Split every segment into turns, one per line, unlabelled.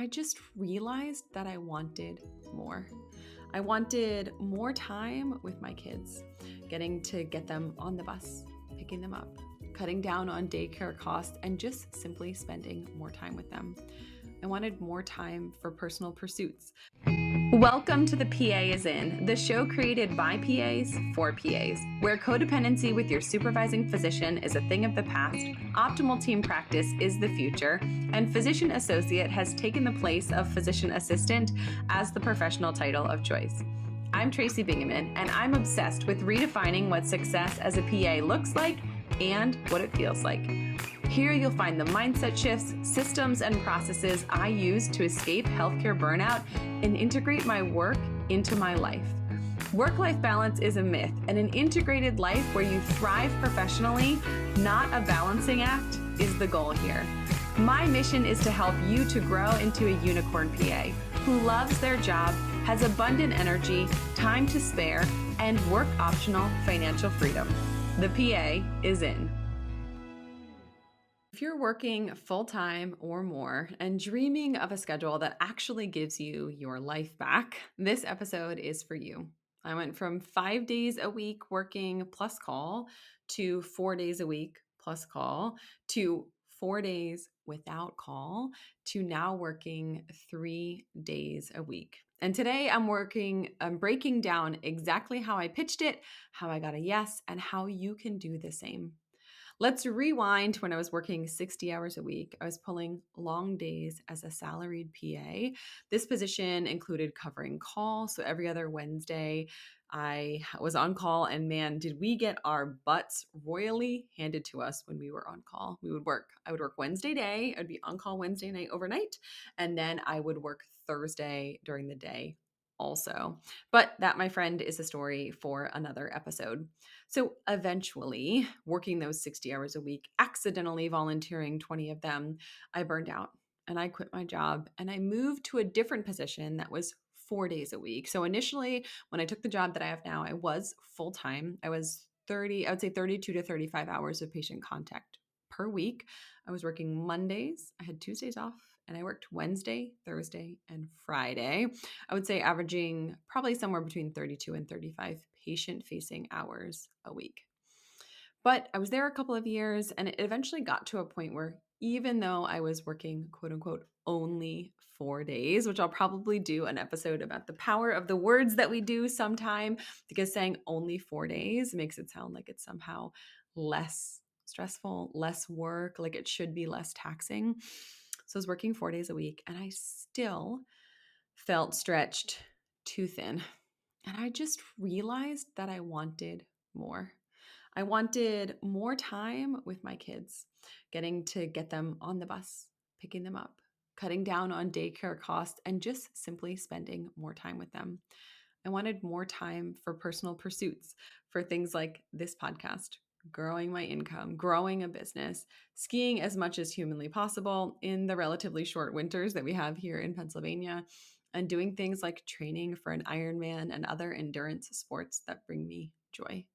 I just realized that I wanted more. I wanted more time with my kids, getting to get them on the bus, picking them up, cutting down on daycare costs, and just simply spending more time with them. I wanted more time for personal pursuits. Welcome to The PA is In, the show created by PAs for PAs, where codependency with your supervising physician is a thing of the past, optimal team practice is the future, and physician associate has taken the place of physician assistant as the professional title of choice. I'm Tracy Bingaman, and I'm obsessed with redefining what success as a PA looks like and what it feels like. Here you'll find the mindset shifts, systems, and processes I use to escape healthcare burnout and integrate my work into my life. Work-life balance is a myth, and an integrated life where you thrive professionally, not a balancing act, is the goal here. My mission is to help you to grow into a unicorn PA who loves their job, has abundant energy, time to spare, and work-optional financial freedom. The PA is in. If you're working full-time or more and dreaming of a schedule that actually gives you your life back, this episode is for you. I went from 5 days a week working plus call to 4 days a week plus call to 4 days without call to now working 3 days a week. And today I'm breaking down exactly how I pitched it, how I got a yes, and how you can do the same. Let's rewind to when I was working 60 hours a week. I was pulling long days as a salaried PA. This position included covering call. So every other Wednesday, I was on call, and man, did we get our butts royally handed to us when we were on call. I would work Wednesday day. I'd be on call Wednesday night overnight, and then I would work Thursday during the day also. But that, my friend, is a story for another episode. So eventually, working those 60 hours a week, accidentally volunteering 20 of them, I burned out and I quit my job and I moved to a different position that was 4 days a week. So initially, when I took the job that I have now, I was full-time. I would say 32 to 35 hours of patient contact per week. I was working Mondays. I had Tuesdays off, and I worked Wednesday, Thursday, and Friday. I would say averaging probably somewhere between 32 and 35 patient-facing hours a week. But I was there a couple of years, and it eventually got to a point where even though I was working, quote unquote, only 4 days, which I'll probably do an episode about the power of the words that we do sometime, because saying only 4 days makes it sound like it's somehow less stressful, less work, like it should be less taxing. So I was working 4 days a week, and I still felt stretched too thin. And I just realized that I wanted more. I wanted more time with my kids, getting to get them on the bus, picking them up, cutting down on daycare costs, and just simply spending more time with them. I wanted more time for personal pursuits, for things like this podcast, growing my income, growing a business, skiing as much as humanly possible in the relatively short winters that we have here in Pennsylvania, and doing things like training for an Ironman and other endurance sports that bring me joy.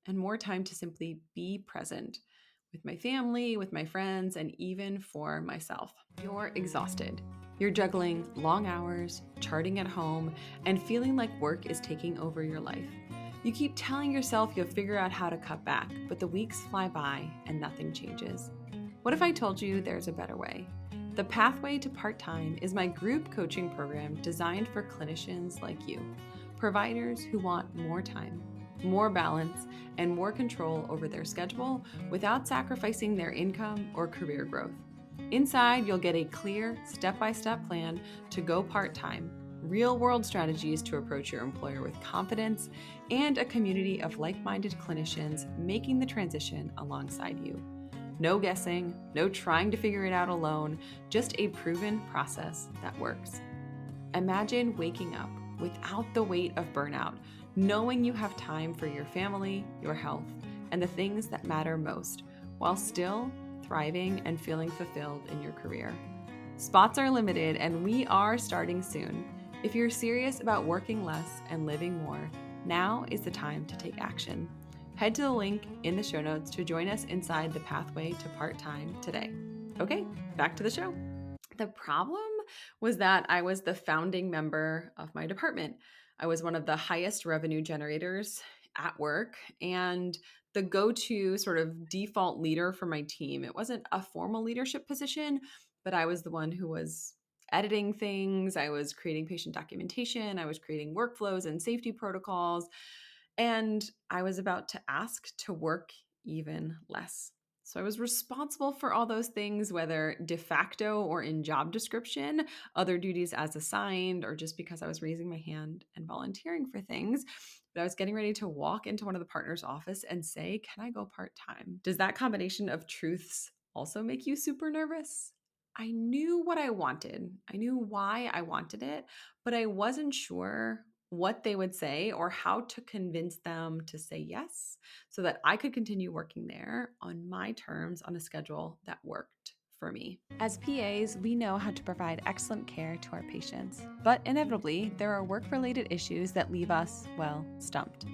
And more time to simply be present with my family, with my friends, and even for myself. You're exhausted. You're juggling long hours, charting at home, and feeling like work is taking over your life. You keep telling yourself you'll figure out how to cut back, but the weeks fly by and nothing changes. What if I told you there's a better way? The Pathway to Part-Time is my group coaching program designed for clinicians like you, providers who want more time, more balance, and more control over their schedule without sacrificing their income or career growth. Inside, you'll get a clear, step-by-step plan to go part-time, real-world strategies to approach your employer with confidence, and a community of like-minded clinicians making the transition alongside you. No guessing, no trying to figure it out alone, just a proven process that works. Imagine waking up without the weight of burnout, knowing you have time for your family, your health, and the things that matter most, while still thriving and feeling fulfilled in your career. Spots are limited, and we are starting soon. If you're serious about working less and living more, now is the time to take action. Head to the link in the show notes to join us inside the Pathway to Part-Time today. Okay, back to the show. The problem was that I was the founding member of my department. I was one of the highest revenue generators at work and the go to sort of default leader for my team. It wasn't a formal leadership position, but I was the one who was editing things. I was creating patient documentation. I was creating workflows and safety protocols. And I was about to ask to work even less. So I was responsible for all those things, whether de facto or in job description, other duties as assigned, or just because I was raising my hand and volunteering for things. But I was getting ready to walk into one of the partners' office and say, "Can I go part time?" Does that combination of truths also make you super nervous? I knew what I wanted. I knew why I wanted it, but I wasn't sure what they would say or how to convince them to say yes so that I could continue working there on my terms on a schedule that worked for me. As PAs, we know how to provide excellent care to our patients, but inevitably, there are work-related issues that leave us, well, stumped.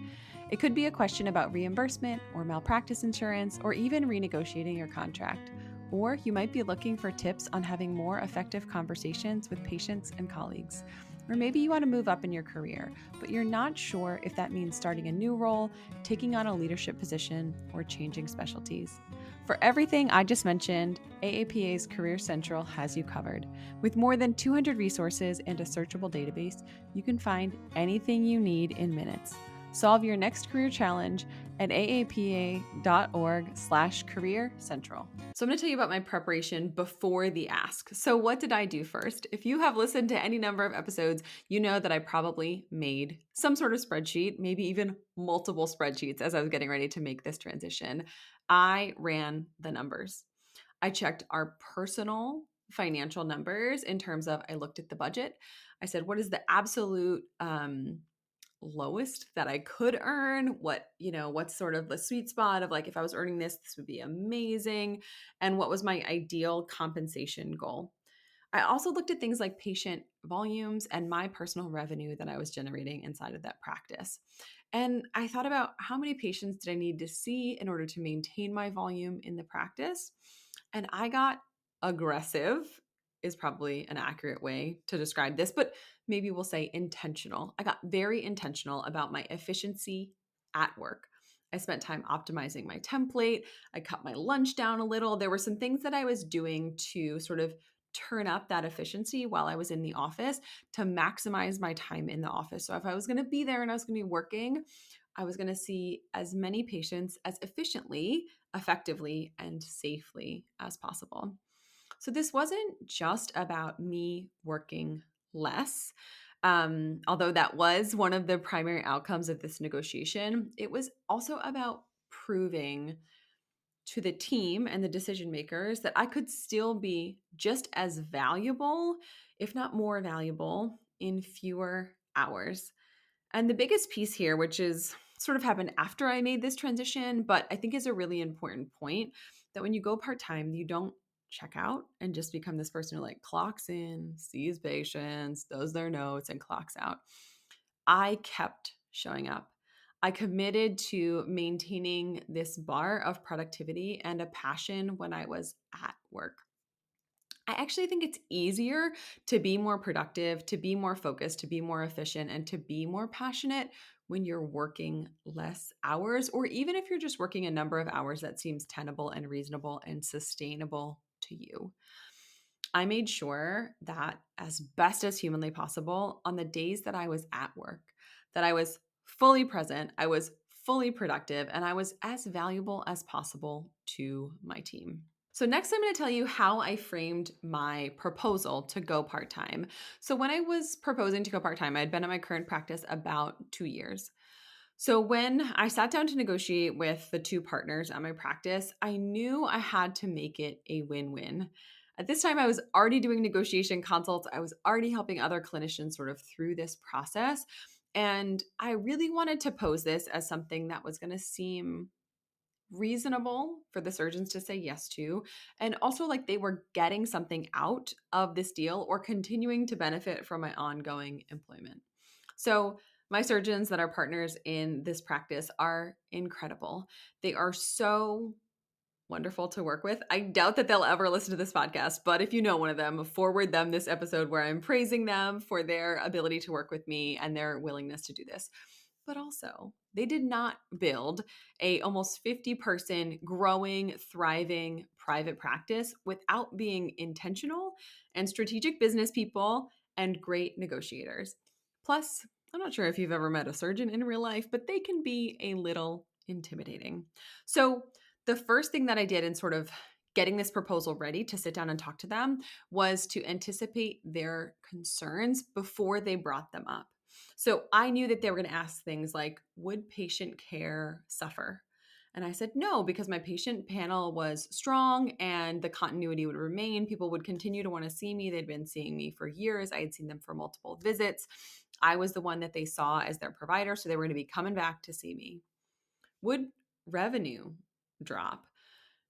It could be a question about reimbursement or malpractice insurance or even renegotiating your contract. Or you might be looking for tips on having more effective conversations with patients and colleagues. Or maybe you want to move up in your career, but you're not sure if that means starting a new role, taking on a leadership position, or changing specialties. For everything I just mentioned, AAPA's Career Central has you covered. With more than 200 resources and a searchable database, you can find anything you need in minutes. Solve your next career challenge at aapa.org/career central. So I'm going to tell you about my preparation before the ask. So what did I do first? If you have listened to any number of episodes, you know that I probably made some sort of spreadsheet, maybe even multiple spreadsheets as I was getting ready to make this transition. I ran the numbers. I checked our personal financial numbers in terms of I looked at the budget. I said, what is the absolute lowest that I could earn? What's sort of the sweet spot of like, if I was earning this, this would be amazing. And what was my ideal compensation goal? I also looked at things like patient volumes and my personal revenue that I was generating inside of that practice. And I thought about how many patients did I need to see in order to maintain my volume in the practice. And I got aggressive, is probably an accurate way to describe this, but maybe we'll say intentional. I got very intentional about my efficiency at work. I spent time optimizing my template. I cut my lunch down a little. There were some things that I was doing to sort of turn up that efficiency while I was in the office to maximize my time in the office. So if I was going to be there and I was going to be working, I was going to see as many patients as efficiently, effectively, and safely as possible. So this wasn't just about me working less. Although that was one of the primary outcomes of this negotiation, it was also about proving to the team and the decision makers that I could still be just as valuable, if not more valuable, in fewer hours. And the biggest piece here, which is sort of happened after I made this transition, but I think is a really important point, that when you go part time, you don't check out and just become this person who like clocks in, sees patients, does their notes, and clocks out. I kept showing up. I committed to maintaining this bar of productivity and a passion when I was at work. I actually think it's easier to be more productive, to be more focused, to be more efficient, and to be more passionate when you're working less hours, or even if you're just working a number of hours that seems tenable and reasonable and sustainable to you. I made sure that as best as humanly possible on the days that I was at work, that I was fully present, I was fully productive, and I was as valuable as possible to my team. So, next, I'm going to tell you how I framed my proposal to go part time. So, when I was proposing to go part time, I had been at my current practice about 2 years. So, when I sat down to negotiate with the two partners at my practice, I knew I had to make it a win win. At this time, I was already doing negotiation consults, I was already helping other clinicians sort of through this process. And I really wanted to pose this as something that was going to seem reasonable for the surgeons to say yes to, and also like they were getting something out of this deal or continuing to benefit from my ongoing employment. So, my surgeons that are partners in this practice are incredible. They are so wonderful to work with. I doubt that they'll ever listen to this podcast, but if you know one of them, forward them this episode where I'm praising them for their ability to work with me and their willingness to do this. But also, they did not build a almost 50-person growing, thriving private practice without being intentional and strategic business people and great negotiators. Plus, I'm not sure if you've ever met a surgeon in real life, but they can be a little intimidating. So, the first thing that I did in sort of getting this proposal ready to sit down and talk to them was to anticipate their concerns before they brought them up. So I knew that they were going to ask things like, would patient care suffer? And I said no, because my patient panel was strong and the continuity would remain. People would continue to want to see me. They'd been seeing me for years. I had seen them for multiple visits. I was the one that they saw as their provider. So they were going to be coming back to see me. Would revenue drop?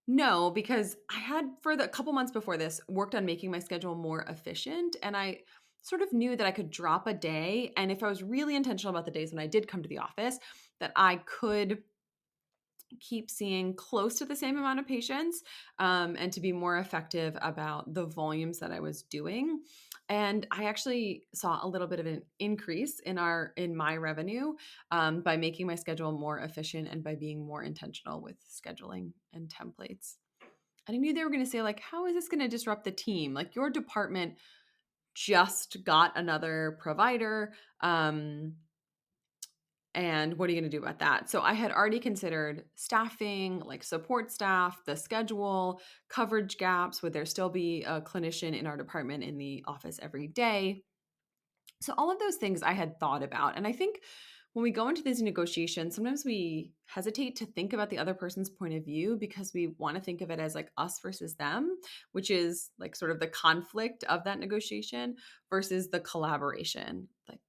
No, because I had for the couple months before this worked on making my schedule more efficient, and I sort of knew that I could drop a day, and if I was really intentional about the days when I did come to the office, that I could keep seeing close to the same amount of patients, and to be more effective about the volumes that I was doing. And I actually saw a little bit of an increase in my revenue, by making my schedule more efficient and by being more intentional with scheduling and templates. And I knew they were going to say, like, how is this going to disrupt the team? Like, your department just got another provider. And what are you going to do about that? So I had already considered staffing, like support staff, the schedule, coverage gaps. Would there still be a clinician in our department in the office every day? So all of those things I had thought about. And I think when we go into these negotiations, sometimes we hesitate to think about the other person's point of view because we want to think of it as like us versus them, which is like sort of the conflict of that negotiation versus the collaboration. Like,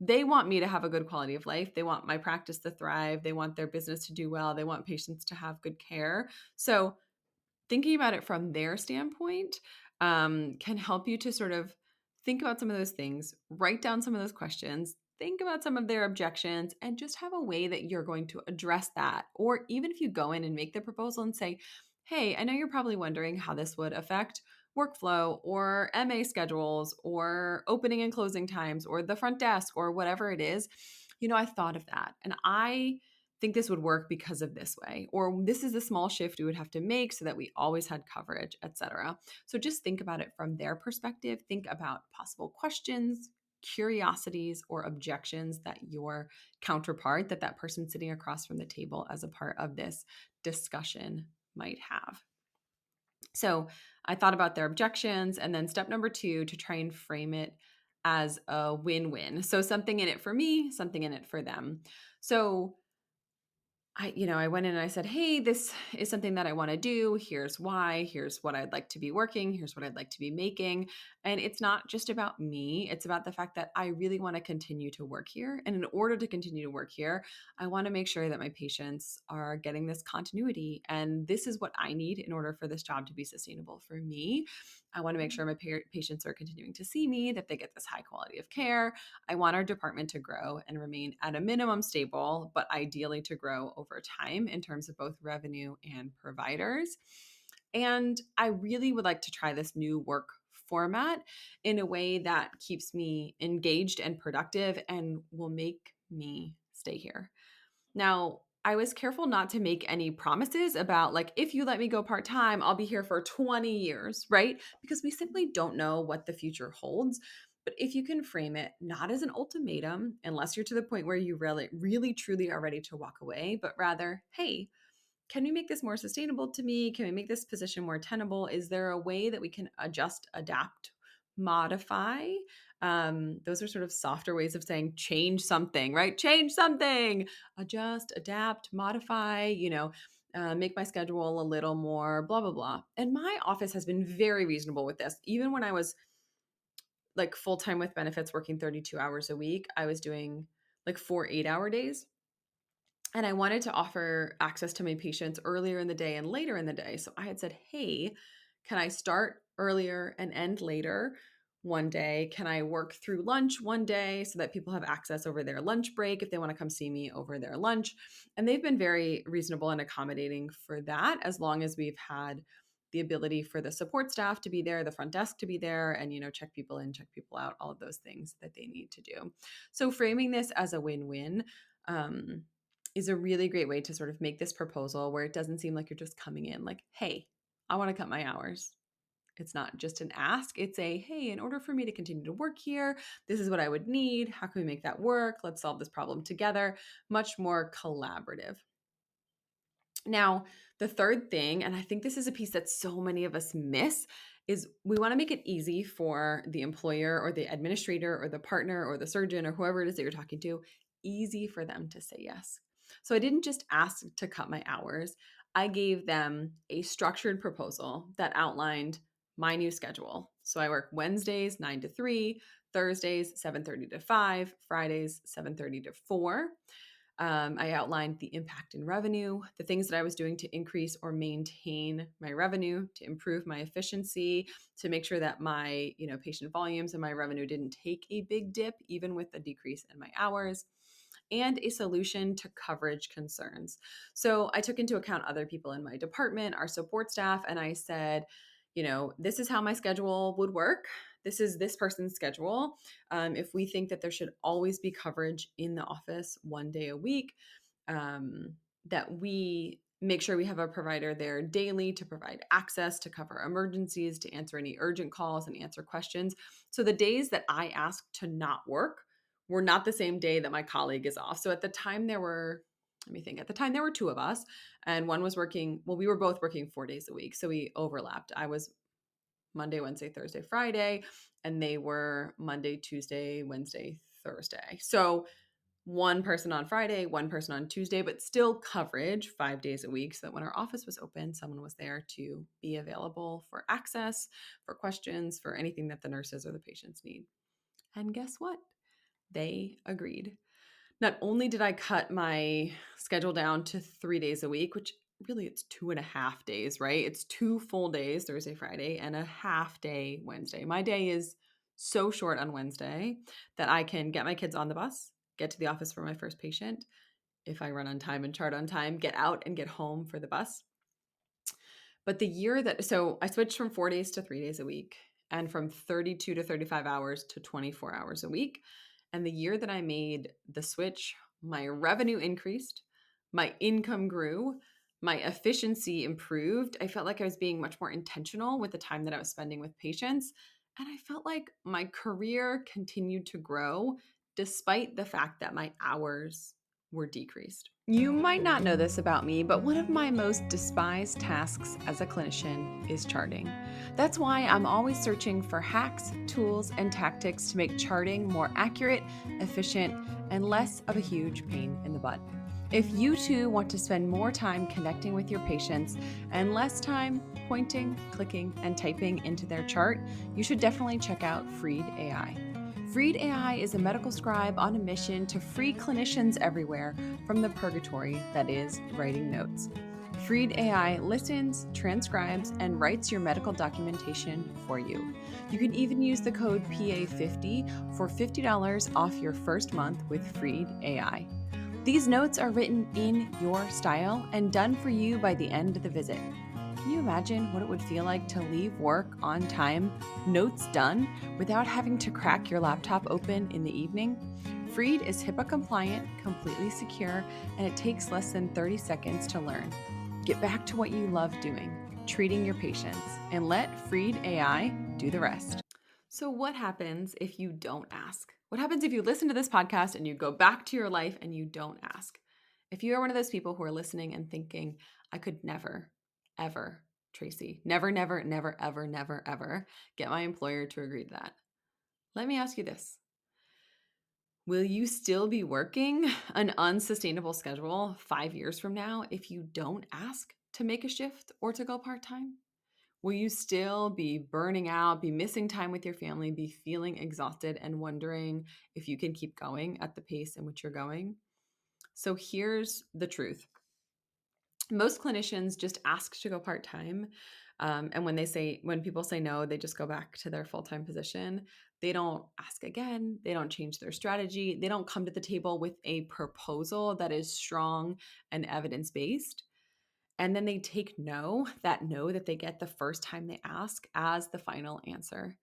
they want me to have a good quality of life. They want my practice to thrive. They want their business to do well. They want patients to have good care. So thinking about it from their standpoint, can help you to sort of think about some of those things, write down some of those questions, think about some of their objections, and just have a way that you're going to address that. Or even if you go in and make the proposal and say, hey, I know you're probably wondering how this would affect workflow or MA schedules or opening and closing times or the front desk or whatever it is. I thought of that, and I think this would work because of this way, or this is a small shift we would have to make so that we always had coverage, etc. So just think about it from their perspective. Think about possible questions, curiosities, or objections that your counterpart, that person sitting across from the table as a part of this discussion might have. So I thought about their objections, and then step number 2, to try and frame it as a win-win. So something in it for me, something in it for them. So I went in and I said, hey, this is something that I want to do. Here's why. Here's what I'd like to be working. Here's what I'd like to be making. And it's not just about me. It's about the fact that I really want to continue to work here. And in order to continue to work here, I want to make sure that my patients are getting this continuity. And this is what I need in order for this job to be sustainable for me. I want to make sure my patients are continuing to see me, that they get this high quality of care. I want our department to grow and remain at a minimum stable, but ideally to grow over time in terms of both revenue and providers. And I really would like to try this new work format in a way that keeps me engaged and productive and will make me stay here. Now, I was careful not to make any promises about, like, if you let me go part time, I'll be here for 20 years, right? Because we simply don't know what the future holds. But if you can frame it not as an ultimatum, unless you're to the point where you really, really, truly are ready to walk away, but rather, hey, can we make this more sustainable to me? Can we make this position more tenable? Is there a way that we can adjust, adapt, modify? Those are sort of softer ways of saying change something, right? Change something, adjust, adapt, modify, make my schedule a little more blah, blah, blah. And my office has been very reasonable with this. Even when I was like full time with benefits, working 32 hours a week, I was doing like 4 8-hour days. And I wanted to offer access to my patients earlier in the day and later in the day. So I had said, hey, can I start earlier and end later? one day? Can I work through lunch one day so that people have access over their lunch break if they want to come see me over their lunch? And they've been very reasonable and accommodating for that, as long as we've had the ability for the support staff to be there, the front desk to be there, and check people in, check people out, all of those things that they need to do. So framing this as a win-win is a really great way to sort of make this proposal where it doesn't seem like you're just coming in like, hey, I want to cut my hours. It's not just an ask. It's a, hey, in order for me to continue to work here, this is what I would need. How can we make that work? Let's solve this problem together. Much more collaborative. Now, the third thing, and I think this is a piece that so many of us miss, is we want to make it easy for the employer or the administrator or the partner or the surgeon or whoever it is that you're talking to, easy for them to say yes. So I didn't just ask to cut my hours. I gave them a structured proposal that outlined my new schedule. So I work Wednesdays 9 to 3, Thursdays 7:30 to 5, Fridays 7:30 to 4. I outlined the impact in revenue, the things that I was doing to increase or maintain my revenue, to improve my efficiency, to make sure that my patient volumes and my revenue didn't take a big dip, even with a decrease in my hours, and a solution to coverage concerns. So I took into account other people in my department, our support staff, and I said, this is how my schedule would work. This is this person's schedule. If we think that there should always be coverage in the office one day a week, that we make sure we have a provider there daily to provide access, to cover emergencies, to answer any urgent calls and answer questions. So the days that I asked to not work were not the same day that my colleague is off. So at the time there were, let me think, at the time there were two of us, and one was working, well, we were both working 4 days a week. So we overlapped. I was Monday, Wednesday, Thursday, Friday, and they were Monday, Tuesday, Wednesday, Thursday. So one person on Friday, one person on Tuesday, but still coverage 5 days a week so that when our office was open, someone was there to be available for access, for questions, for anything that the nurses or the patients need. And guess what? They agreed. Not only did I cut my schedule down to 3 days a week, which really it's 2.5 days, right? It's 2 full days, Thursday, Friday, and a half day Wednesday. My day is so short on Wednesday that I can get my kids on the bus, get to the office for my first patient, if I run on time and chart on time, get out and get home for the bus. But so I switched from 4 days to 3 days a week, and from 32 to 35 hours to 24 hours a week. And the year that I made the switch, my revenue increased, my income grew, my efficiency improved. I felt like I was being much more intentional with the time that I was spending with patients. And I felt like my career continued to grow despite the fact that my hours were decreased. You might not know this about me, but one of my most despised tasks as a clinician is charting. That's why I'm always searching for hacks, tools, and tactics to make charting more accurate, efficient, and less of a huge pain in the butt. If you too want to spend more time connecting with your patients and less time pointing, clicking, and typing into their chart, you should definitely check out Freed AI. Freed AI is a medical scribe on a mission to free clinicians everywhere from the purgatory that is writing notes. Freed AI listens, transcribes, and writes your medical documentation for you. You can even use the code PA50 for $50 off your first month with Freed AI. These notes are written in your style and done for you by the end of the visit. Can you imagine what it would feel like to leave work on time, notes done, without having to crack your laptop open in the evening? Freed is HIPAA compliant, completely secure, and it takes less than 30 seconds to learn. Get back to what you love doing, treating your patients, and let Freed AI do the rest. So what happens if you don't ask? What happens if you listen to this podcast and you go back to your life and you don't ask? If you are one of those people who are listening and thinking, I could never, ever, Tracy, never, never, never, ever, never, ever get my employer to agree to that. Let me ask you this. Will you still be working an unsustainable schedule 5 years from now if you don't ask to make a shift or to go part-time? Will you still be burning out, be missing time with your family, be feeling exhausted and wondering if you can keep going at the pace in which you're going? So here's the truth. Most clinicians just ask to go part-time And when people say no, they just go back to their full-time position. They don't ask again. They don't change their strategy. They don't come to the table with a proposal that is strong and evidence-based. And then they take that no that they get the first time they ask as the final answer.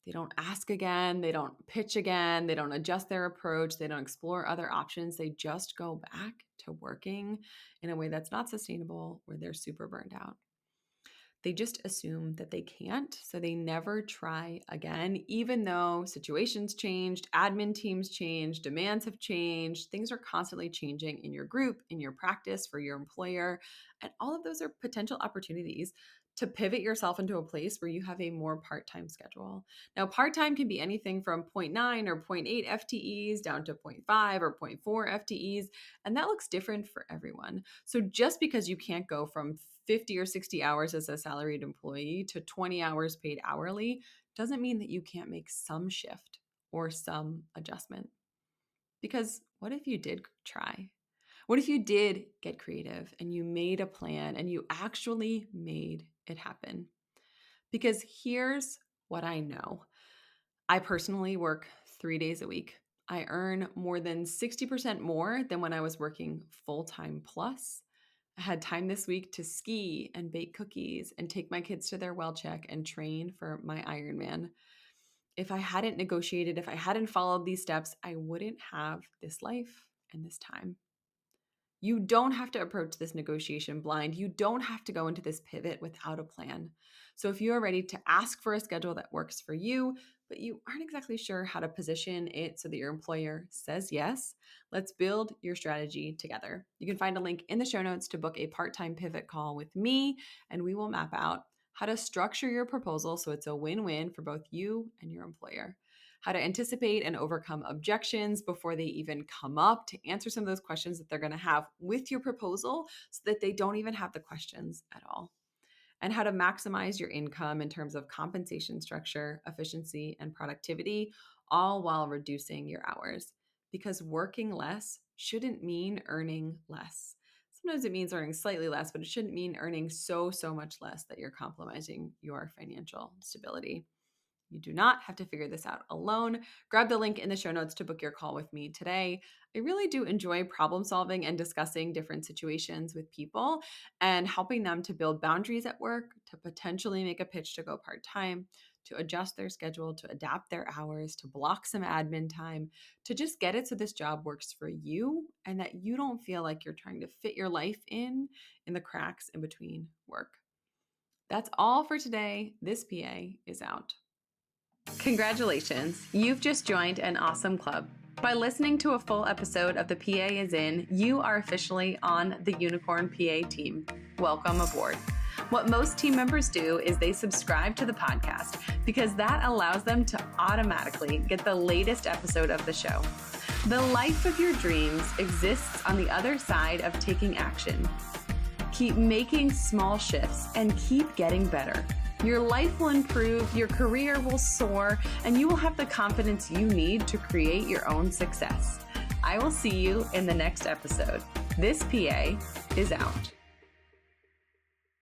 They don't ask again. They don't pitch again. They don't adjust their approach. They don't explore other options. They just go back to working in a way that's not sustainable, where they're super burned out. They just assume that they can't, so they never try again, even though situations changed, admin teams changed, demands have changed, things are constantly changing in your group, in your practice, for your employer, and all of those are potential opportunities to pivot yourself into a place where you have a more part-time schedule. Now, part-time can be anything from 0.9 or 0.8 FTEs down to 0.5 or 0.4 FTEs, and that looks different for everyone. So just because you can't go from 50 or 60 hours as a salaried employee to 20 hours paid hourly doesn't mean that you can't make some shift or some adjustment. Because what if you did try? What if you did get creative and you made a plan and you actually made it happen? Because here's what I know. I personally work 3 days a week. I earn more than 60% more than when I was working full-time plus. I had time this week to ski and bake cookies and take my kids to their well check and train for my Ironman. If I hadn't negotiated, if I hadn't followed these steps, I wouldn't have this life and this time. You don't have to approach this negotiation blind. You don't have to go into this pivot without a plan. So if you are ready to ask for a schedule that works for you, but you aren't exactly sure how to position it so that your employer says yes, let's build your strategy together. You can find a link in the show notes to book a part-time pivot call with me, and we will map out how to structure your proposal so it's a win-win for both you and your employer, how to anticipate and overcome objections before they even come up, to answer some of those questions that they're going to have with your proposal so that they don't even have the questions at all, and how to maximize your income in terms of compensation structure, efficiency, and productivity, all while reducing your hours. Because working less shouldn't mean earning less. Sometimes it means earning slightly less, but it shouldn't mean earning so much less that you're compromising your financial stability. You do not have to figure this out alone. Grab the link in the show notes to book your call with me today. I really do enjoy problem solving and discussing different situations with people and helping them to build boundaries at work, to potentially make a pitch to go part-time, to adjust their schedule, to adapt their hours, to block some admin time, to just get it so this job works for you and that you don't feel like you're trying to fit your life in the cracks in between work. That's all for today. This PA is out. Congratulations, you've just joined an awesome club. By listening to a full episode of The PA is In, you are officially on the Unicorn PA team. Welcome aboard. What most team members do is they subscribe to the podcast because that allows them to automatically get the latest episode of the show. The life of your dreams exists on the other side of taking action. Keep making small shifts and keep getting better. Your life will improve, your career will soar, and you will have the confidence you need to create your own success. I will see you in the next episode. This PA is out.